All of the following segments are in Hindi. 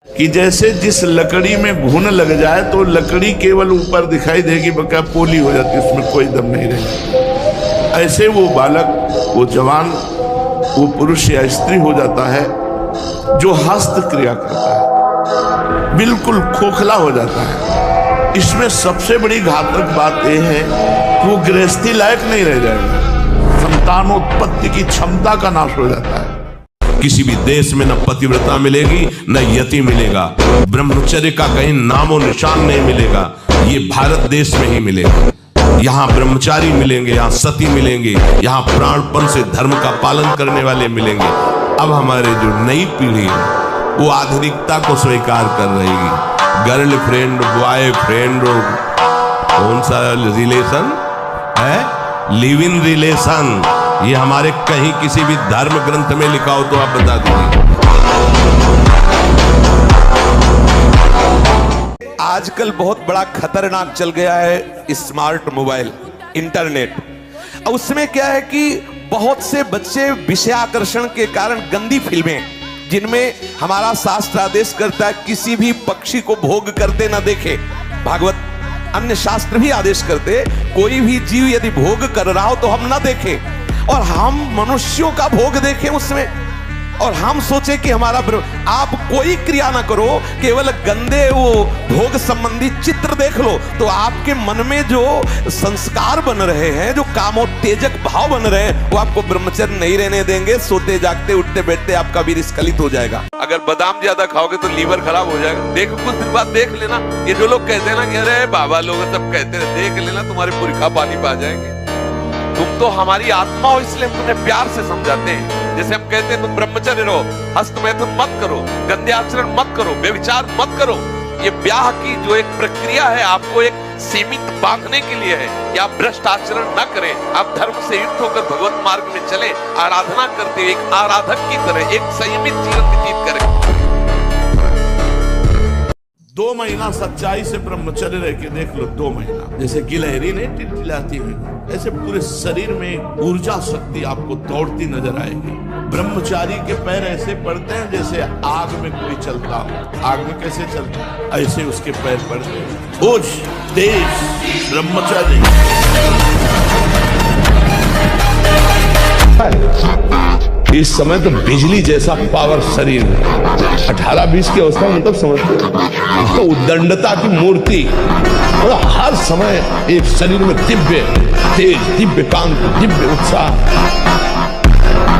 कि जैसे जिस लकड़ी में घुन लग जाए तो लकड़ी केवल ऊपर दिखाई देगी, बका पोली हो जाती, उसमें कोई दम नहीं रहेगा। ऐसे वो बालक, वो जवान, वो पुरुष या स्त्री हो जाता है जो हस्त क्रिया करता है, बिल्कुल खोखला हो जाता है। इसमें सबसे बड़ी घातक बात यह है कि वो गृहस्थी लायक नहीं रह जाएगा, संतानोत्पत्ति की क्षमता का नाश हो जाता है। किसी भी देश में न पतिव्रता मिलेगी न यति मिलेगा, ब्रह्मचर्य का कहीं नामो निशान नहीं मिलेगा। ये भारत देश में ही मिलेगा। यहाँ ब्रह्मचारी मिलेंगे, यहाँ सती मिलेंगे, यहाँ प्राणपण से धर्म का पालन करने वाले मिलेंगे। अब हमारे जो नई पीढ़ी है वो आधुनिकता को स्वीकार कर रहेगी। गर्लफ्रेंड, बॉयफ्रेंड, कौन सा रिलेशन है, लिव इन रिलेशन, ये हमारे कहीं किसी भी धर्म ग्रंथ में लिखा हो तो आप बता दीजिए। आजकल बहुत बड़ा खतरनाक चल गया है स्मार्ट मोबाइल, इंटरनेट। उसमें क्या है कि बहुत से बच्चे विषयाकर्षण के कारण गंदी फिल्में, जिनमें हमारा शास्त्र आदेश करता है किसी भी पक्षी को भोग करते ना देखे, भागवत अन्य शास्त्र भी आदेश करते कोई भी जीव यदि भोग कर रहा हो तो हम ना देखें, और हम मनुष्यों का भोग देखें उसमें, और हम सोचे कि हमारा आप कोई क्रिया ना करो, केवल गंदे वो भोग संबंधी चित्र देख लो तो आपके मन में जो संस्कार बन रहे हैं, जो कामोत्तेजक भाव बन रहे हैं, वो आपको ब्रह्मचर्य नहीं रहने देंगे। सोते जागते उठते बैठते आपका वीर्य स्खलित हो जाएगा। अगर बादाम ज्यादा खाओगे तो लीवर खराब हो जाएगा। देखो कुछ दिन बाद देख लेना, ये जो लोग कहते हैं ना कि अरे बाबा लोग सब कहते हैं, देख लेना तुम्हारे पुरखा पानी पा जाएंगे। तुम तो हमारी आत्मा हो, इसलिए हम तुम्हें प्यार से समझाते हैं। जैसे हम कहते हैं तुम ब्रह्मचर्य रहो, हस्त मैथुन मत करो, गंदे आचरण मत करो, व्यभिचार मत करो। ये ब्याह की जो एक प्रक्रिया है आपको एक सीमित बांधने के लिए है कि आप भ्रष्ट आचरण न करें, आप धर्म से युक्त होकर भगवत मार्ग में चलें, आराधना करते हुए एक आराधक की तरह एक संयमित जीवन व्यतीत करें। 2 महीना सच्चाई से ब्रह्मचर्य रह के देख लो, 2 महीना, जैसे गिलहरी नहीं टिलटिलाती हुई, ऐसे पूरे शरीर में ऊर्जा शक्ति आपको दौड़ती नजर आएगी। ब्रह्मचारी के पैर ऐसे पड़ते हैं जैसे आग में कोई चलता हो। आग में कैसे चलता है, ऐसे उसके पैर पड़ते हैं। होश, तेज ब्रह्मचारी। इस समय तो बिजली जैसा पावर शरीर में, 18-20 की अवस्था मतलब समझते तो उद्दंडता की मूर्ति, और हर समय एक शरीर में दिव्य तेज, दिव्य कांति, दिव्य उत्साह।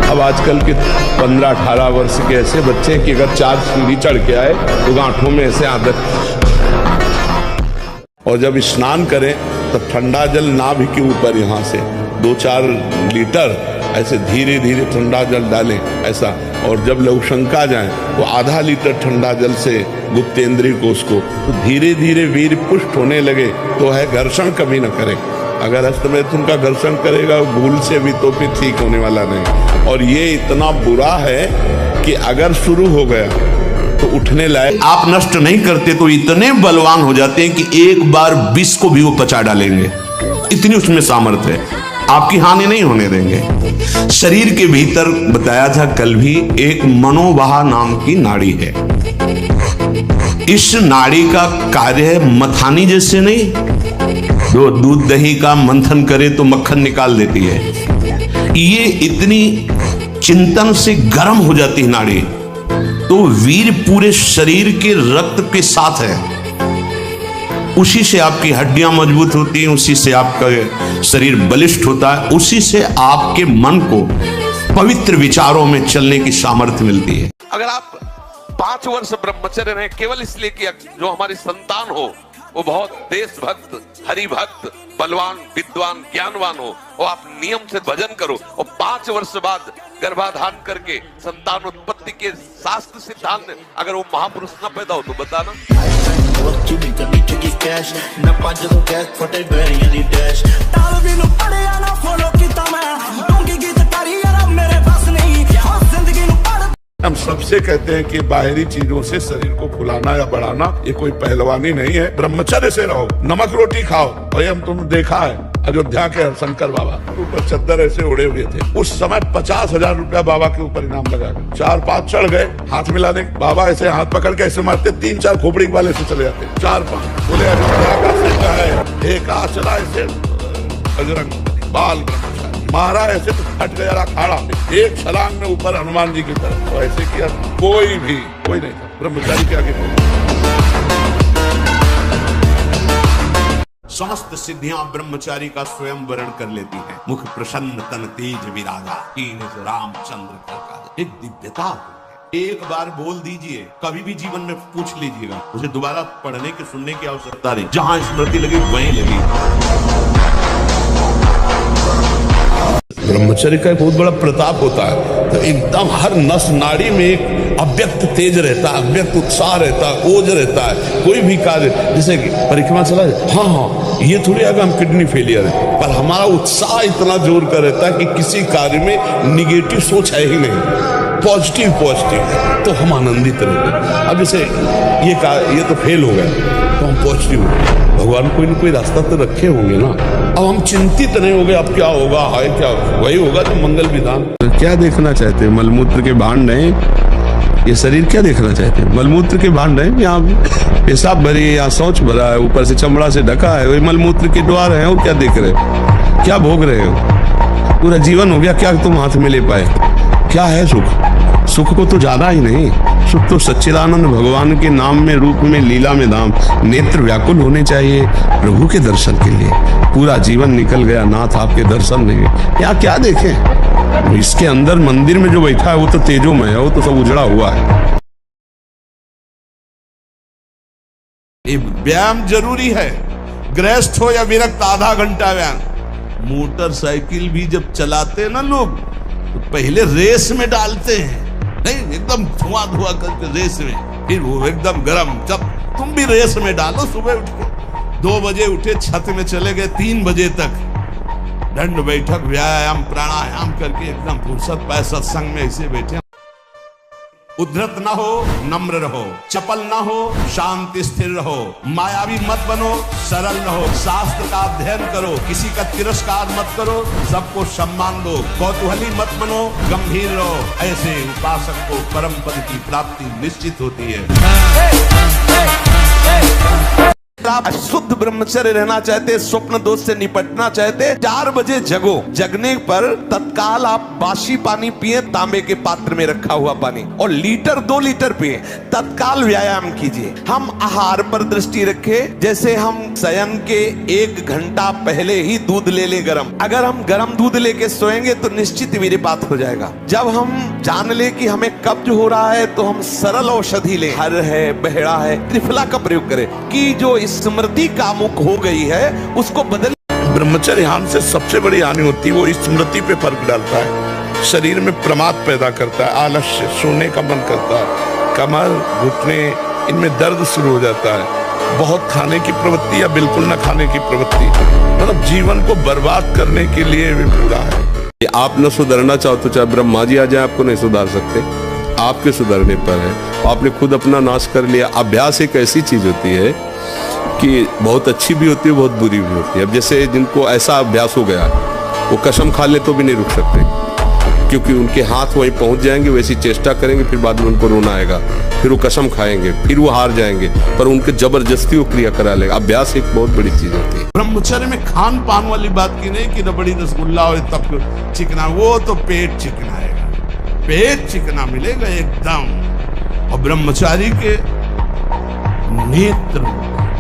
अब आजकल के 15-18 वर्ष के ऐसे बच्चे कि अगर 4 सीढ़ी चढ़ के आए तो गांठों में ऐसे आदत, और जब स्नान करें तो ठंडा जल नाभि के ऊपर यहाँ से 2-4 लीटर ऐसे धीरे धीरे ठंडा जल डालें ऐसा, और जब लघुशंका जाए तो आधा लीटर ठंडा जल से गुप्तेंद्रिय कोष को, तो धीरे धीरे वीर पुष्ट होने लगे तो है घर्षण कभी न करे। अगर हस्तमैथुन का घर्षण करेगा भूल से भी तो फिर ठीक होने वाला नहीं। और ये इतना बुरा है कि अगर शुरू हो गया तो उठने लायक आप नष्ट नहीं करते तो इतने बलवान हो जाते हैं कि एक बार विष को भी वो पचा डालेंगे, इतनी उसमें सामर्थ्य है, आपकी हानि नहीं होने देंगे। शरीर के भीतर बताया था कल भी एक मनोवाह नाम की नाड़ी है। इस नाड़ी का कार्य है मथानी जैसे नहीं, जो दूध दही का मंथन करे तो मक्खन निकाल देती है, ये इतनी चिंतन से गर्म हो जाती है नाड़ी, तो वीर पूरे शरीर के रक्त के साथ है, उसी से आपकी हड्डियां मजबूत होती हैं, उसी से आपका शरीर बलिष्ठ होता है, उसी से आपके मन को पवित्र विचारों में चलने की सामर्थ्य मिलती है। अगर आप 5 वर्ष ब्रह्मचर्य रहे केवल इसलिए कि जो हमारी संतान हो वो बहुत देशभक्त, हरिभक्त, बलवान, विद्वान, ज्ञानवान हो, और आप नियम से भजन करो, और 5 वर्ष बाद गर्भाधान करके संतान उत्पत्ति के शास्त्र सिद्धांत अगर वो महापुरुष न पैदा हो तो बताना। हम सबसे कहते हैं कि बाहरी चीजों से शरीर को फुलाना या बढ़ाना ये कोई पहलवानी नहीं है। ब्रह्मचर्य से रहो, नमक रोटी खाओ, भाई हम तुमने देखा है अयोध्या के शंकर बाबा ऊपर चद्दर ऐसे उड़े हुए थे। उस समय 50,000 रुपया बाबा के ऊपर इनाम लगा। 4-5 चढ़ गए, हाथ मिलाने, बाबा ऐसे हाथ पकड़ के ऐसे मारते, 3-4 खोपड़ी वाले से चले जाते। 4-5 बोले अयोध्या का सिंह है, एक आ चला ऐसे बजरंग बाल मारा ऐसे तो फट गया अखाड़ा, एक छलांग में ऊपर हनुमान जी की तरफ। तो ऐसे किया, कोई नहीं था ब्रह्मचारी के आगे। समस्त सिद्धियां ब्रह्मचारी का स्वयं वर्ण कर लेती हैं। मुख प्रसन्न तन तेज विरागा, कीन रामचंद्र का एक दिव्यता है। एक बार बोल दीजिए, कभी भी जीवन में पूछ लीजिएगा, उसे दोबारा पढ़ने के सुनने की आवश्यकता नहीं। जहां स्मृति लगी वहीं लगी। ब्रह्मचर्य का एक बहुत बड़ा प्रताप होता है। तो एकदम हर नस नाड़ी में एक अव्यक्त तेज रहता है, अव्यक्त उत्साह रहता है, ओज रहता है। कोई भी कार्य, जैसे परिक्रमा चला जाए, हाँ ये थोड़ी आगे हम किडनी फेलियर है, पर हमारा उत्साह इतना जोर का रहता है कि किसी कार्य में निगेटिव सोच है ही नहीं, पॉजिटिव तो हम आनंदित रहते। अब जैसे ये तो फेल हो गया तो हम पॉजिटिव हो गए, भगवान कोई न कोई रास्ता तो रखे होंगे ना। अब हम चिंतित नहीं हो गए अब क्या होगा, हाय क्या, वही होगा तो मंगल विधान। क्या देखना चाहते हैं? मलमूत्र के भांड हैं, ये शरीर क्या देखना चाहते हैं? मलमूत्र के भांड हैं, यहाँ पेशाब भरी है, यहाँ शौच भरा है, ऊपर से चमड़ा से ढका है, वही मलमूत्र के द्वार है। और क्या देख रहे हो, क्या भोग रहे हो? पूरा जीवन हो गया, क्या तुम हाथ में ले पाए? क्या है सुख? सुख को तो ज्यादा ही नहीं, सुख तो सच्चिदानंद भगवान के नाम में, रूप में, लीला में धाम। नेत्र व्याकुल होने चाहिए प्रभु के दर्शन के लिए। पूरा जीवन निकल गया, नाथ आपके दर्शन नहीं, यहाँ क्या देखें? इसके अंदर मंदिर में जो बैठा है वो तो तेजोमय है, वो तो सब उजड़ा हुआ है। व्यायाम जरूरी है, गृहस्थ हो या विरक्त, आधा घंटा व्यायाम। मोटरसाइकिल भी जब चलाते ना लोग तो पहले रेस में डालते हैं, नहीं एकदम धुआं करके रेस में, फिर वो एकदम गरम। जब तुम भी रेस में डालो, सुबह उठ के 2 बजे उठे, छत में चले गए 3 बजे तक, दंड बैठक व्यायाम प्राणायाम करके एकदम फुर्सत पाए, सत्संग में ऐसे बैठे। उद्धत ना हो, नम्र रहो, चपल ना हो, शांति स्थिर रहो, मायावी मत बनो, सरल रहो, शास्त्र का अध्ययन करो, किसी का तिरस्कार मत करो, सबको सम्मान दो, कौतूहली मत बनो, गंभीर रहो। ऐसे उपासक को परम पद की प्राप्ति निश्चित होती है। आप शुद्ध ब्रह्मचर्य रहना चाहते, स्वप्न दोष से निपटना चाहते, 4 बजे जगो। जगने पर तत्काल आप बासी पानी पिए, तांबे के पात्र में रखा हुआ पानी, और 2 लीटर पिए। तत्काल व्यायाम कीजिए। हम आहार पर दृष्टि रखें, जैसे हम शयन के 1 घंटा पहले ही दूध ले ले गरम। अगर हम गरम दूध लेके सोएंगे तो निश्चित वीर्यपात हो जाएगा। जब हम जान ले कि हमें कब्ज हो रहा है तो हम सरल औषधि लें, हर है, बहेड़ा है, त्रिफला का प्रयोग करें कि जो स्मृति कामुक हो गई है उसको बदल। ब्रह्मचर्य हानि से सबसे बड़ी हानि होती है, वो स्मृति पे फर्क डालता है, शरीर में प्रमाद पैदा करता है, आलस्य, सोने का मन करता है, कमर, घुटने, इनमें दर्द शुरू हो जाता है, बहुत खाने की प्रवृत्ति या बिल्कुल न खाने की प्रवृत्ति, मतलब जीवन को बर्बाद करने के लिए भी पूरा है। आप न सुधरना चाहो तो चाहे ब्रह्मा जी आ जाए, आपको नहीं सुधार सकते। आपके सुधरने पर है, आपने खुद अपना नाश कर लिया। अभ्यास एक ऐसी चीज होती है कि बहुत अच्छी भी होती है, बहुत बुरी भी होती है। अब जैसे जिनको ऐसा अभ्यास हो गया, वो कसम खा ले तो भी नहीं रुक सकते, क्योंकि उनके हाथ वहीं पहुंच जाएंगे, वैसी चेष्टा करेंगे, फिर बाद में उनको रोना आएगा, फिर वो कसम खाएंगे, फिर वो हार जाएंगे, पर उनके जबरदस्ती वो क्रिया करा लेगा। अभ्यास एक बहुत बड़ी चीज होती है। ब्रह्मचर्य में खान पान वाली बात की नहीं कि रबड़ी रसगुल्ला और तब चिकना, वो तो पेट चिकनाएगा, पेट चिकना मिलेगा एकदम। और ब्रह्मचारी के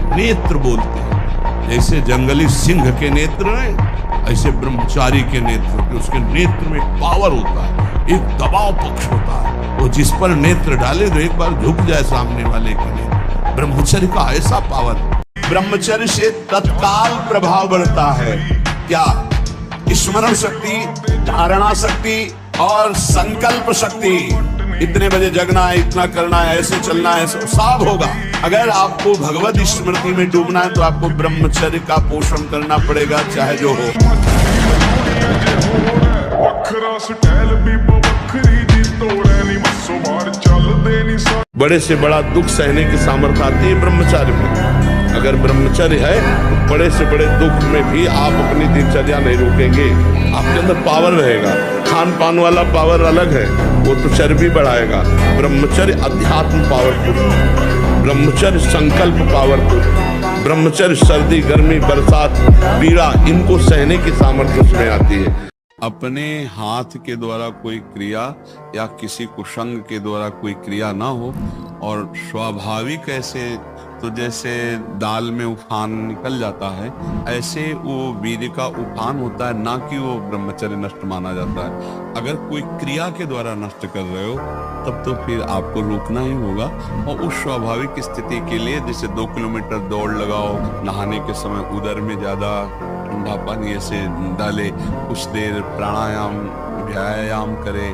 नेत्र बोलते हैं, जैसे जंगली सिंह के नेत्र हैं, ऐसे ब्रह्मचारी के नेत्र, उसके नेत्र में पावर होता है, एक दबाव पक्ष होता है, वो जिस पर नेत्र डाले तो एक बार झुक जाए सामने वाले के नेत्र। ब्रह्मचर्य का ऐसा पावर। ब्रह्मचर्य से तत्काल प्रभाव बढ़ता है, क्या? स्मरण शक्ति, धारणा शक्ति और संकल्प शक्ति। इतने बजे जगना है, इतना करना है, ऐसे चलना है, सब होगा। अगर आपको भगवत स्मृति में डूबना है तो आपको ब्रह्मचर्य का पोषण करना पड़ेगा, चाहे जो हो। बड़े से बड़ा दुख सहने की सामर्थ्य आती है ब्रह्मचार्य में। अगर ब्रह्मचर्य है तो बड़े से बड़े दुख में भी आप अपनी दिनचर्या नहीं रोकेंगे, आपके अंदर पावर रहेगा। खान पान वाला पावर अलग है, वो तो चर्बी बढ़ाएगा। ब्रह्मचर्य अध्यात्म पावरफुल, ब्रह्मचर्य संकल्प पावरफुल, ब्रह्मचर्य सर्दी गर्मी बरसात पीड़ा इनको सहने की सामर्थ्य उसमें आती है। अपने हाथ के द्वारा कोई क्रिया या किसी कुसंग के द्वारा कोई क्रिया ना हो, और स्वाभाविक ऐसे तो जैसे दाल में उफान निकल जाता है, ऐसे वो वीर्य का उफान होता है, ना कि वो ब्रह्मचर्य नष्ट माना जाता है। अगर कोई क्रिया के द्वारा नष्ट कर रहे हो तब तो फिर आपको रुकना ही होगा, और उस स्वाभाविक स्थिति के लिए जैसे 2 किलोमीटर दौड़ लगाओ, नहाने के समय उदर में ज्यादा ठंडा पानी ऐसे डाले, कुछ देर प्राणायाम व्यायाम करे,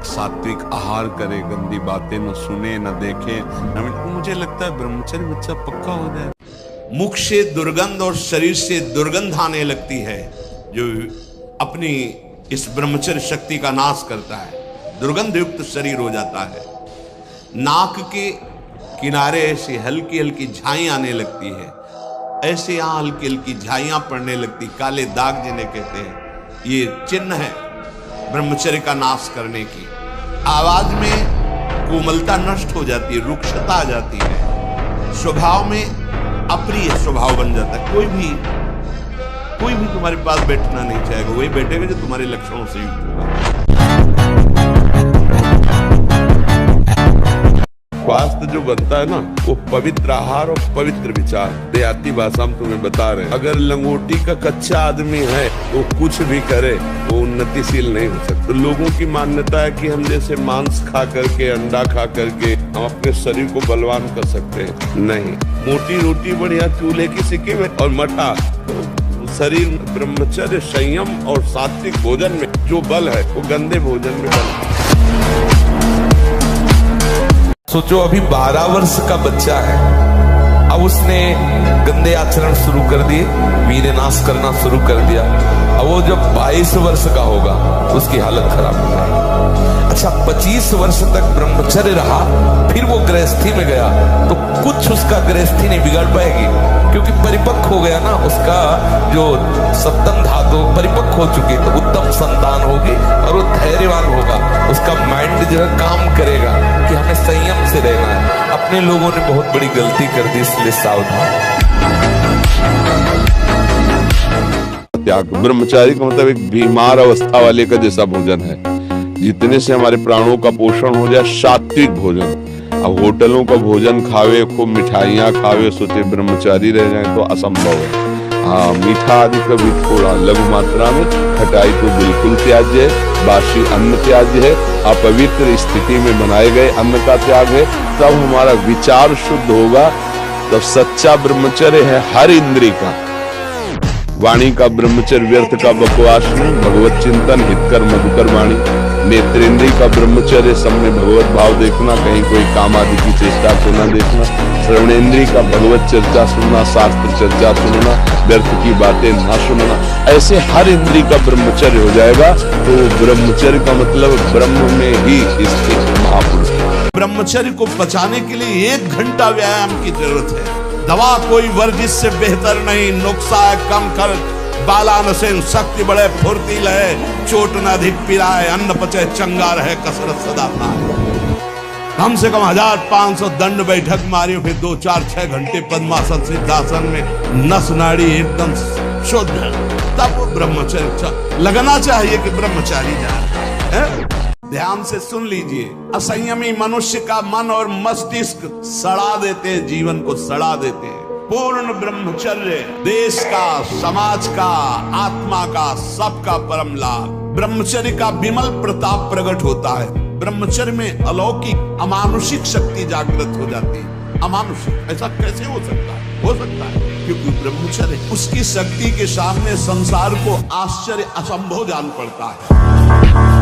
सात्विक आहार करे, गंदी बातें न सुने न देखे, मुझे लगता है ब्रह्मचर्य बच्चा पक्का हो जाए। मुख से दुर्गंध और शरीर से दुर्गंध आने लगती है, जो अपनी इस ब्रह्मचर्य शक्ति का नाश करता है। दुर्गंध युक्त शरीर हो जाता है। नाक के किनारे ऐसी हल्की हल्की झाई आने लगती है, ऐसे यहां हल्की हल्की झाइयां पड़ने लगती, काले दाग जिन्हें कहते हैं, ये चिन्ह है ब्रह्मचर्य का नाश करने की। आवाज में कोमलता नष्ट हो जाती है, रुक्षता आ जाती है, स्वभाव में अप्रिय स्वभाव बन जाता है। कोई भी तुम्हारे पास बैठना नहीं चाहेगा, वही बैठेगा जो तुम्हारे लक्षणों से युक्त होगा। स्वास्थ्य जो बनता है ना, वो पवित्र आहार और पवित्र विचार। देहाती भाषा में तुम्हें बता रहे हैं, अगर लंगोटी का कच्चा आदमी है तो कुछ भी करे वो उन्नतिशील नहीं हो सकता। तो लोगों की मान्यता है कि हम जैसे मांस खा करके, अंडा खा करके हम अपने शरीर को बलवान कर सकते हैं। नहीं, मोटी रोटी बढ़िया चूल्हे की सिक्की में और मठा शरीर। ब्रह्मचर्य संयम और सात्विक भोजन में जो बल है वो गंदे भोजन में बल है। सोचो अभी 12 वर्ष का बच्चा है, अब उसने गंदे आचरण शुरू कर दिए, वीर्य नाश करना शुरू कर दिया। अब वो जब 22 वर्ष का होगा उसकी हालत खराब हो जाएगी। अच्छा 25 वर्ष तक ब्रह्मचर्य रहा, फिर वो गृहस्थी में गया तो कुछ उसका गृहस्थी नहीं बिगाड़ पाएगी, क्योंकि परिपक्व हो गया ना, उसका जो सप्तम धातु परिपक्व हो चुकी, तो उत्तम संतान होगी और वो धैर्यवान होगा। उसका माइंड जो है काम करेगा कि हमें संयम से रहना है। अपने लोगों ने बहुत बड़ी गलती कर दी, इसलिए सावधान। त्याग ब्रह्मचारी का मतलब एक बीमार अवस्था वाले का जैसा भोजन है, जितने से हमारे प्राणों का पोषण हो जाए, सात्विक भोजन। अब होटलों का भोजन खावे, खूब मिठाइयाँ खावे, सोचे ब्रह्मचारी रह जाए तो असंभव है। हाँ, मीठा आदि कभी थोड़ा लघु मात्रा में, खटाई तो बिल्कुल त्याज्य है, बासी अन्न त्याज्य है, अपवित्र स्थिति में बनाए गए अन्न का त्याग है। तब हमारा विचार शुद्ध होगा, तब सच्चा ब्रह्मचर्य है हर इंद्रिय का। वाणी का ब्रह्मचर्य व्यर्थ का बकवास नहीं, भगवत चिंतन हितकर मधुकर वाणी। नेत्रेंद्रिय का ब्रह्मचर्य सबने भगवत भाव देखना, कहीं कोई काम आदि की चेष्टा को न देखना। श्रवणेन्द्रिय का भगवत चर्चा सुनना, शास्त्र चर्चा सुनना, व्यर्थ की बातें ना सुनना। ऐसे हर इंद्रिय का ब्रह्मचर्य हो जाएगा, तो ब्रह्मचर्य का मतलब ब्रह्म में ही स्थित महापुरुष। ब्रह्मचर्य को बचाने के लिए 1 घंटा व्यायाम की जरूरत है। दवा कोई वर्जिश से बेहतर नहीं, नुक्सा है कम खर्च, बाला नसेन शक्ति बढ़े फुर्तील है, चोट न अधिक पिराए, अन्न पचे चंगा रहे, कसरत सदा पाए। कम से कम 1500 दंड बैठक मारी, फिर 2, 4, 6 घंटे पद्मासन सिद्धासन में नस नाड़ी एकदम शुद्ध, तब वो ब्रह्मचर्य लगना चाहिए कि ब्रह्मचारी जा रहे हैं। ध्यान से सुन लीजिए, असंयमी मनुष्य का मन और मस्तिष्क सड़ा देते हैं, जीवन को सड़ा देते हैं। पूर्ण ब्रह्मचर्य देश का, समाज का, आत्मा का, सबका परम लाभ। ब्रह्मचर्य का विमल प्रताप प्रकट होता है। ब्रह्मचर्य में अलौकिक अमानुषिक शक्ति जागृत हो जाती है। अमानुषिक ऐसा कैसे हो सकता है? हो सकता है क्योंकि ब्रह्मचर्य उसकी शक्ति के सामने संसार को आश्चर्य असंभव जान पड़ता है।